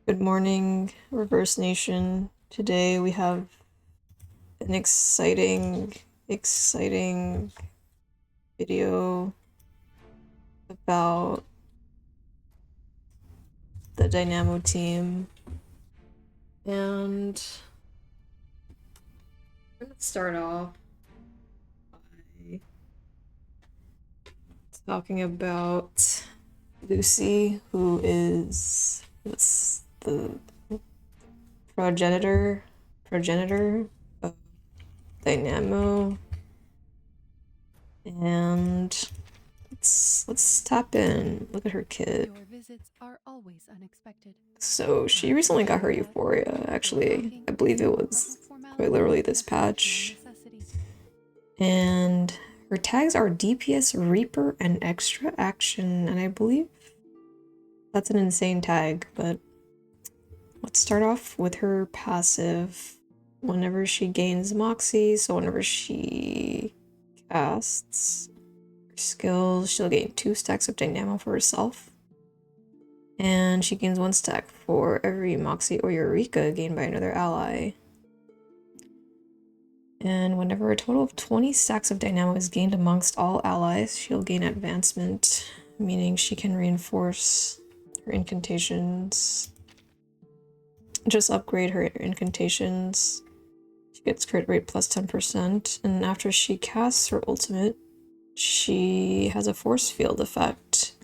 Good morning, Reverse Nation. Today we have an exciting video about the Dynamo team. And I'm gonna start off by talking about Lucy, who is the progenitor of Dynamo. And let's tap in. Look at her kid. Your visits are always unexpected. So she recently got her Euphoria, actually. I believe it was quite literally this patch. And her tags are DPS, Reaper, and Extra Action, and I believe that's an insane tag, but let's start off with her passive. Whenever she gains Moxie, so whenever she casts her skills, she'll gain 2 stacks of Dynamo for herself. And she gains 1 stack for every Moxie or Eureka gained by another ally. And whenever a total of 20 stacks of Dynamo is gained amongst all allies, she'll gain advancement, meaning she can reinforce her incantations. Just upgrade her incantations. She gets crit rate plus 10%, and after she casts her ultimate, she has a force field effect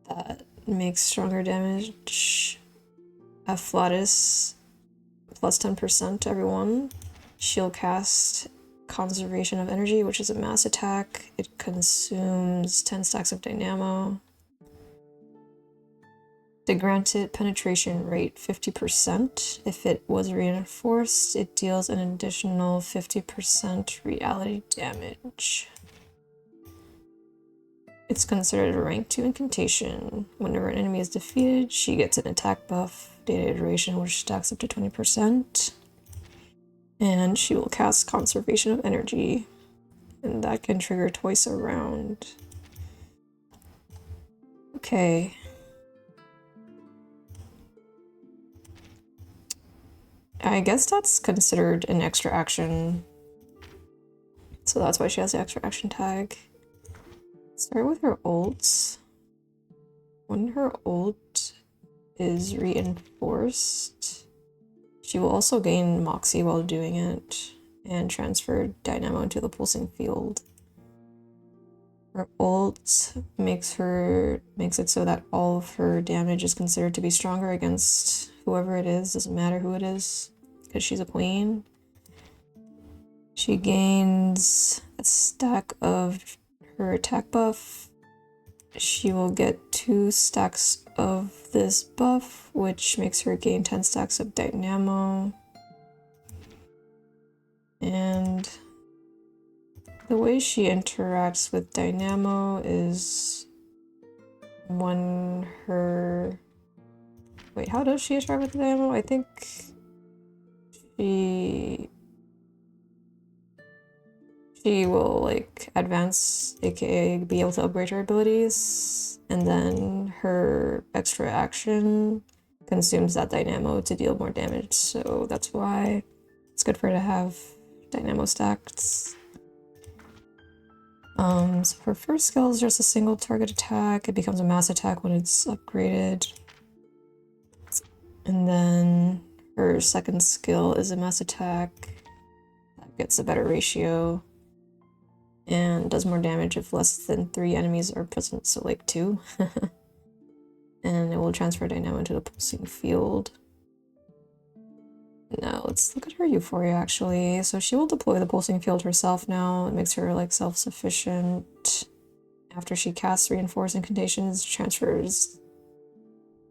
that makes stronger damage. Afflatus plus 10% to everyone. She'll cast Conservation of Energy, which is a mass attack. It consumes 10 stacks of Dynamo. To grant it penetration rate 50%. If it was reinforced, it deals an additional 50% reality damage. It's considered a rank 2 incantation. Whenever an enemy is defeated, she gets an attack buff, data iteration, which stacks up to 20%. And she will cast Conservation of Energy, and that can trigger twice a round. Okay. I guess that's considered an extra action, so that's why she has the extra action tag. Start with her ults. When her ult is reinforced, she will also gain Moxie while doing it, and transfer Dynamo into the pulsing field. Her ult makes it so that all of her damage is considered to be stronger against whoever it is, doesn't matter who it is, because she's a queen. She gains a stack of her attack buff. She will get 2 stacks of this buff, which makes her gain 10 stacks of Dynamo. And the way she interacts with Dynamo is when her... Wait, how does she interact with Dynamo? I think she will like advance, aka be able to upgrade her abilities, and then her extra action consumes that Dynamo to deal more damage, so that's why it's good for her to have Dynamo stacked. So her first skill is just a single target attack. It becomes a mass attack when it's upgraded. And then her second skill is a mass attack that gets a better ratio and does more damage if less than 3 enemies are present, so like 2. And it will transfer Dynamo into the pulsing field. Now let's look at her Euphoria actually. So she will deploy the pulsing field herself now. It makes her like self-sufficient. After she casts reinforced incantations, transfers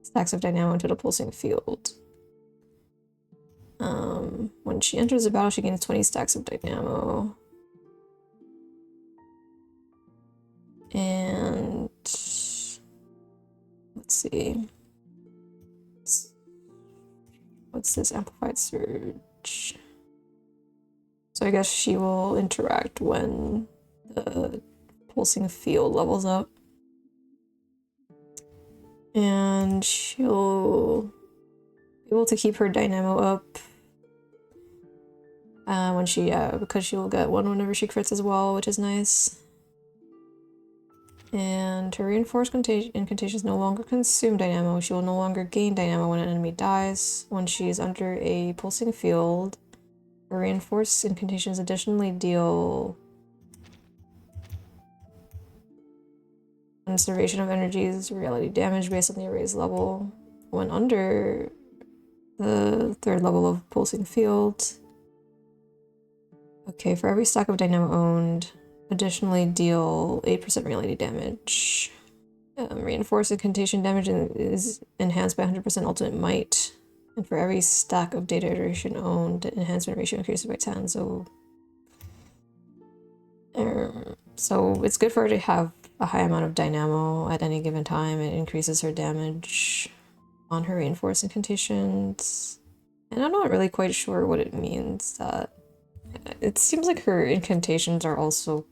stacks of Dynamo into the pulsing field. When she enters the battle, she gains 20 stacks of Dynamo. And let's see. What's this amplified surge? So I guess she will interact when the pulsing field levels up. And she'll able to keep her Dynamo up when she, because she will get one whenever she crits as well, which is nice. And her reinforced incantations no longer consume Dynamo. She will no longer gain Dynamo when an enemy dies. When she is under a pulsing field, her reinforced incantations additionally deal conservation of energies, reality damage based on the array's level. When under the 3rd level of pulsing field. Okay, for every stack of Dynamo owned, additionally deal 8% reality damage. Reinforced incantation damage is enhanced by 100% ultimate might. And for every stack of data iteration owned, enhancement ratio increases by 10. So it's good for her to have a high amount of Dynamo at any given time. It increases her damage on her reinforced incantations. And I'm not really quite sure what it means. That it seems like her incantations are also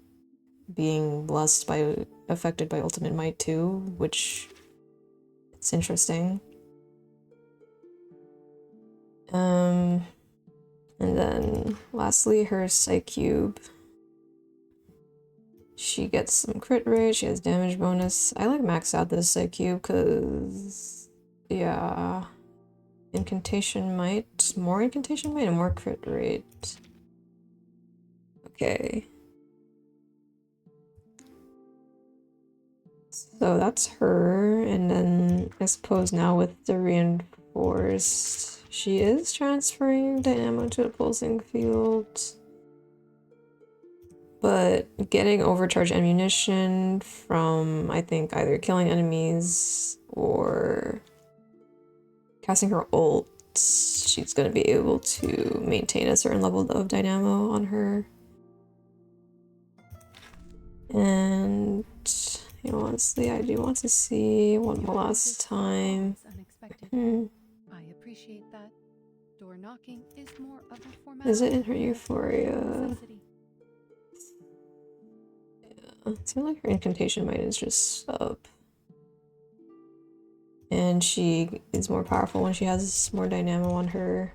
being affected by ultimate might too, which it's interesting. And then lastly, her Psych Cube. She gets some crit rate, she has damage bonus. I like max out this Psych Cube because, yeah, incantation might, more incantation might, and more crit rate. Okay. So that's her, and then I suppose now with the reinforced, she is transferring Dynamo to a pulsing field. But getting overcharged ammunition from, I think, either killing enemies or casting her ult, she's going to be able to maintain a certain level of Dynamo on her. And, you know, honestly, I do want to see one more last time. I appreciate that. Door knocking is more of a formality. Is it in her Euphoria? It seems like her incantation might is just up. And she is more powerful when she has more Dynamo on her.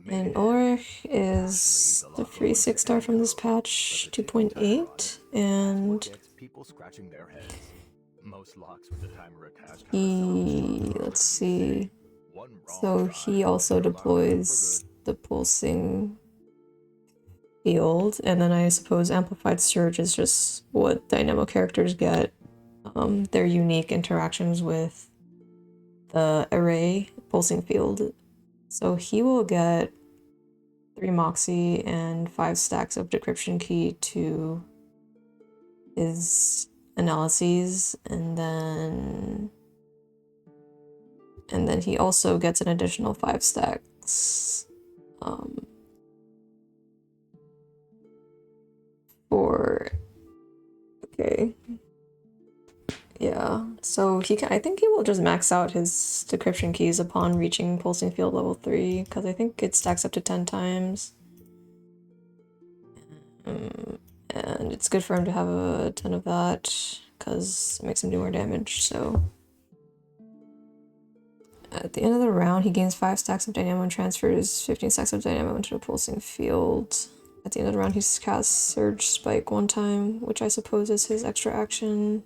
And Ulrich is the free 6-star from this patch, 2.8. And he, let's see. So he also deploys the pulsing field, and then I suppose Amplified Surge is just what Dynamo characters get. Their unique interactions with the array pulsing field. So he will get 3 Moxie and 5 stacks of Decryption Key to his analyses, and then he also gets an additional 5 stacks okay, yeah, so he can, I think he will just max out his decryption keys upon reaching pulsing field level 3, because I think it stacks up to 10 times. And it's good for him to have a ton of that, because it makes him do more damage, so. At the end of the round, he gains 5 stacks of Dynamo and transfers 15 stacks of Dynamo into the pulsing field. At the end of the round, he casts Surge Spike 1 time, which I suppose is his extra action.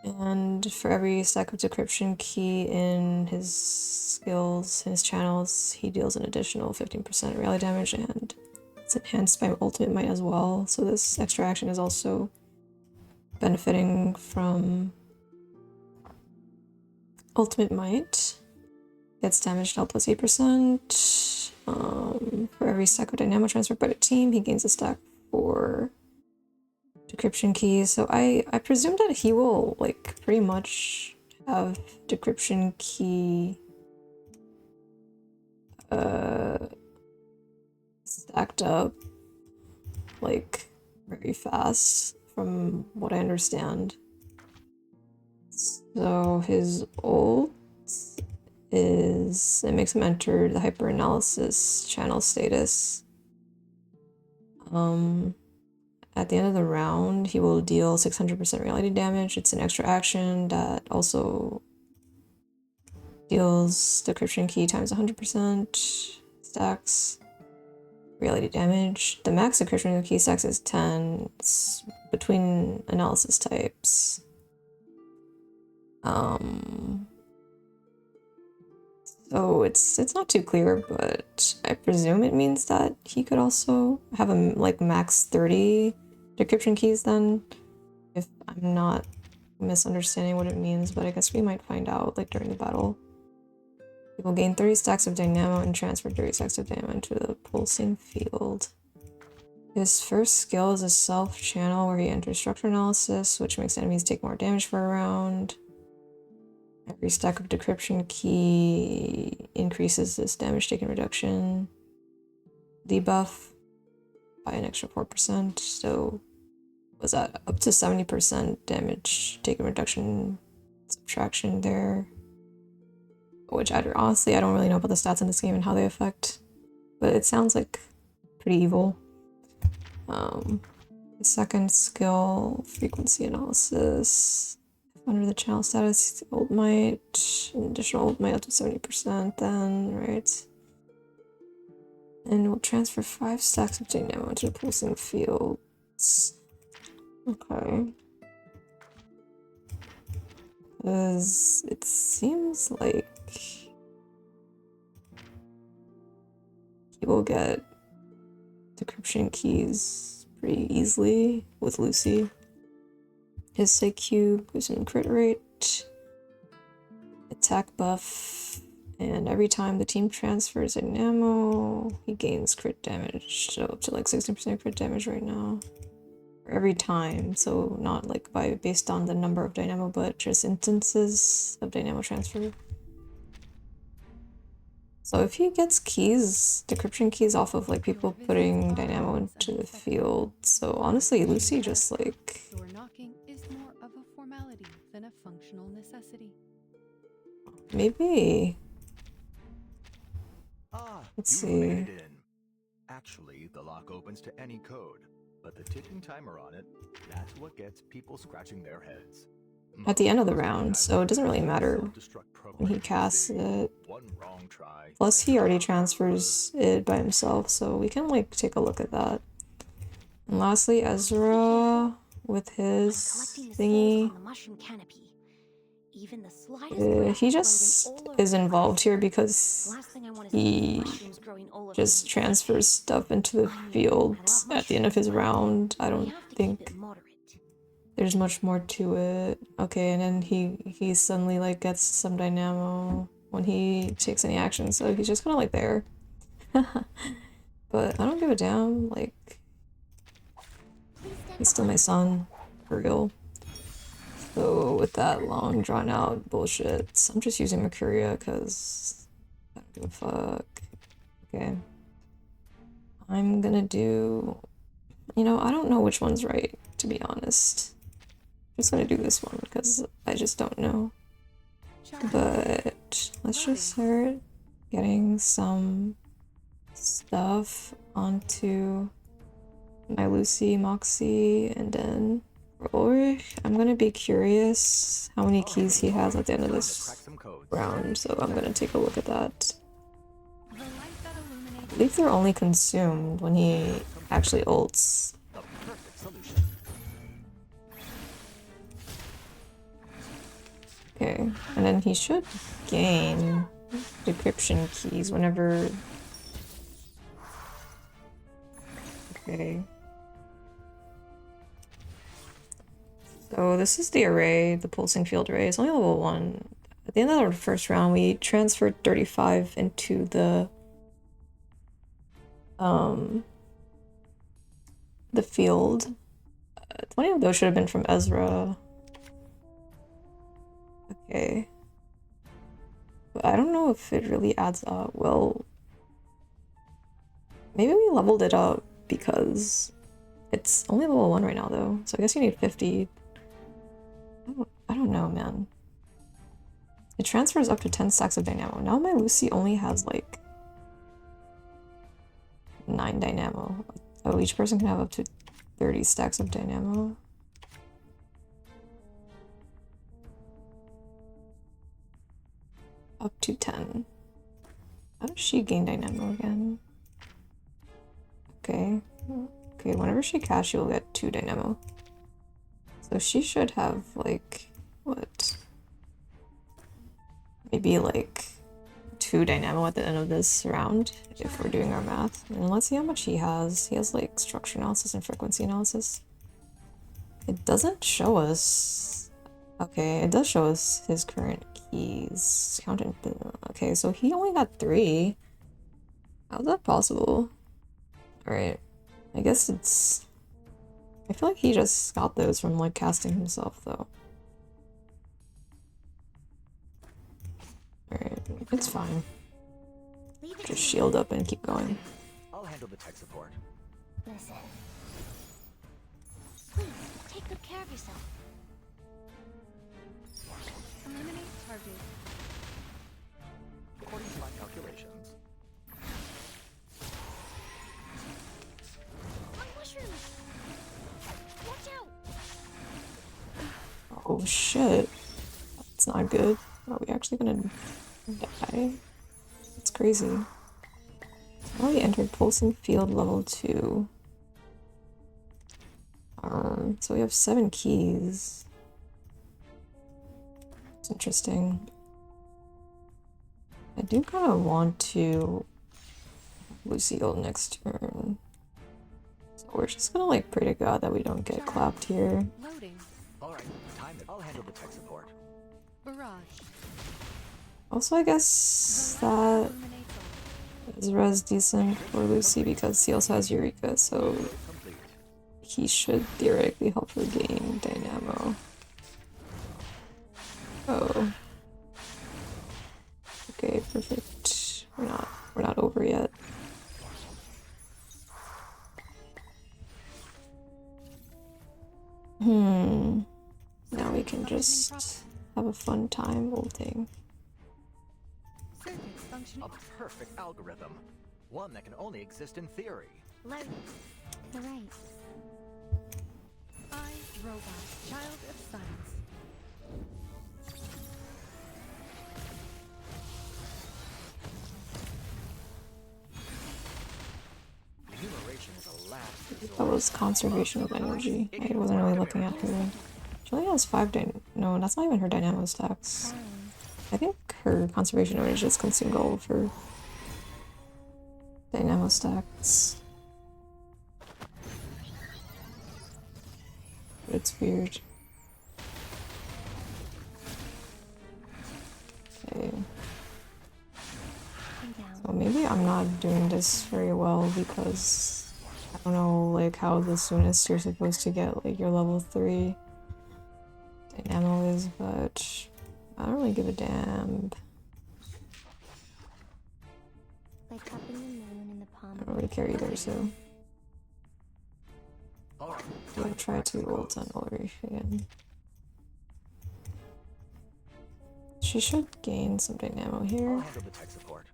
And for every stack of Decryption Key in his skills, in his channels, he deals an additional 15% rally damage, and it's enhanced by Ultimate Might as well. So this extra action is also benefiting from Ultimate Might. Gets damage dealt plus 8%. For every stack of Dynamo transferred by the team, he gains a stack for Decryption Keys. So I presume that he will, like, pretty much have Decryption Key stacked up, like, very fast, from what I understand. So his ult is, it makes him enter the hyper-analysis channel status. At the end of the round, he will deal 600% reality damage. It's an extra action that also Deals decryption key times 100%. Stacks. Reality damage. The max decryption key stacks is 10. It's between analysis types. So it's not too clear, but I presume it means that he could also have a like max 30 decryption keys then, if I'm not misunderstanding what it means, but I guess we might find out like during the battle. People gain 30 stacks of Dynamo and transfer 30 stacks of Dynamo into the pulsing field. His first skill is a self-channel where he enters structure analysis, which makes enemies take more damage for a round. Every stack of decryption key increases this damage taken reduction. Debuff by an extra 4%, so was that up to 70% damage taken reduction subtraction there. Which honestly, I don't really know about the stats in this game and how they affect, but it sounds like pretty evil. The second skill, frequency analysis. Under the channel status, ult might, additional ult might up to 70% then, right? And we'll transfer 5 stacks of Dynamo into the pulsing fields. Okay. Because it seems like he will get decryption keys pretty easily with Lucy. His CQ gives him crit rate, attack buff, and every time the team transfers Dynamo, he gains crit damage. So up to like 60% crit damage right now. Or every time, so not like based on the number of Dynamo, but just instances of Dynamo transfer. So if he gets keys, decryption keys off of like people putting Dynamo into the field, so honestly, Lucy just like... Door knocking is more of a formality than a functional necessity. Maybe. Let's You've see. made it in. Actually, the lock opens to any code, but the ticking timer on it, that's what gets people scratching their heads. At the end of the round, so it doesn't really matter when he casts it. Plus, he already transfers it by himself, so we can like take a look at that. And lastly, Ezra with his thingy. He just is involved here because he just transfers stuff into the field at the end of his round. I don't think there's much more to it. Okay, and then he suddenly like gets some Dynamo when he takes any action, so he's just kind of like there. But I don't give a damn, like, he's still my son, for real. So with that long drawn out bullshit, I'm just using Mercuria because I don't give a fuck. Okay. I'm gonna do, you know, I don't know which one's right, to be honest. I'm just gonna do this one because I just don't know. But let's just start getting some stuff onto my Lucy, Moxie, and then for Ulrich, I'm gonna be curious how many keys he has at the end of this round, so I'm gonna take a look at that. I believe they're only consumed when he actually ults. Okay, and then he should gain decryption keys whenever... Okay. So this is the array, the pulsing field array. It's only level 1. At the end of the first round, we transferred 35 into the field. 20 of those should have been from Ezra. Okay. But I don't know if it really adds up. Well, maybe we leveled it up because it's only level 1 right now though. So I guess you need 50. I don't know, man. It transfers up to 10 stacks of Dynamo. Now my Lucy only has like 9 Dynamo. Oh, each person can have up to 30 stacks of Dynamo. up to 10. How does she gain Dynamo again? Okay. Okay, whenever she casts, she will get 2 Dynamo. So she should have, like, what? Maybe, like, 2 Dynamo at the end of this round, if we're doing our math. And let's see how much he has. He has, like, structure analysis and frequency analysis. It doesn't show us... Okay, it does show us his current keys. Okay, so he only got 3. How's that possible? Alright, I guess it's... I feel like he just got those from, like, casting himself, though. Alright, it's fine. Just shield up and keep going. I'll handle the tech support. Listen. Please, take good care of yourself. Eliminate target. According to my calculations, My mushrooms! Watch out! Oh shit. That's not good. Are we actually gonna die? That's crazy. Oh, we entered pulsing field level 2. So we have 7 keys. It's interesting. I do kind of want to Lucille next turn. So we're just gonna like pray to God that we don't get clapped here. Loading. alright, time it. I'll handle the tech support. Barrage. Also, I guess that is res decent for Lucy because he also has Eureka, so Complete. he should theoretically help her gain Dynamo. Oh. Okay, perfect. We're not over yet. Now we can just have a fun time ulting. Circuits functioning. A perfect algorithm. One that can only exist in theory. Loading. You're right. I, robot, child of science. Enumeration is a last resort. That was conservation of energy. I wasn't really looking at her. She only has 5 no, that's not even her Dynamo stacks. I think her conservation of energy just consumed all of her Dynamo stacks. But it's weird. Okay. I'm down. So maybe I'm not doing this very well because I don't know like how the soonest you're supposed to get like your level 3 Dynamo is, but I don't really give a damn. Like cupping the moon in the palm I of don't really care either, so Alright, I'll try to ult on Ulrich again. She should gain some Dynamo I'll here. handle the tech support.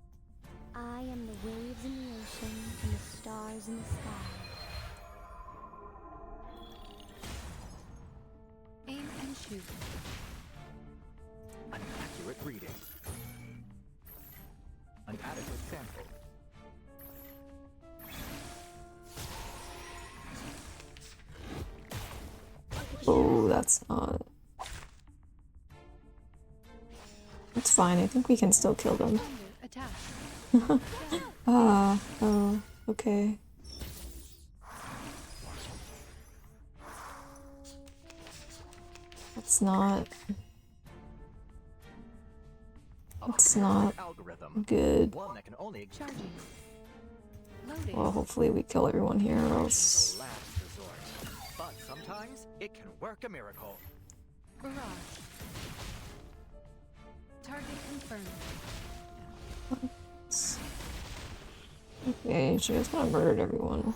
I am the waves in the ocean and the stars in the sky. Aim and shoot. An accurate reading. An adequate sample. Oh, that's not... It's fine, I think we can still kill them. Thunder attack. Oh, okay. It's not... It's not Algorithm. good. One that can only exist Charging. Loading. Well, hopefully we kill everyone here or as else... a last resort. But sometimes it can work a miracle. Barrage. Target confirmed. Okay, she just wanna murder everyone.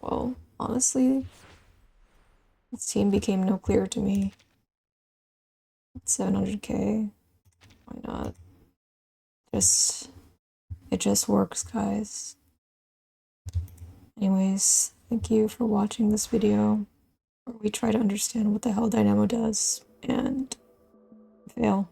Well, honestly, this team became no clearer to me. 700k. Why not? It just works, guys. Anyways, thank you for watching this video where we try to understand what the hell Dynamo does and fail.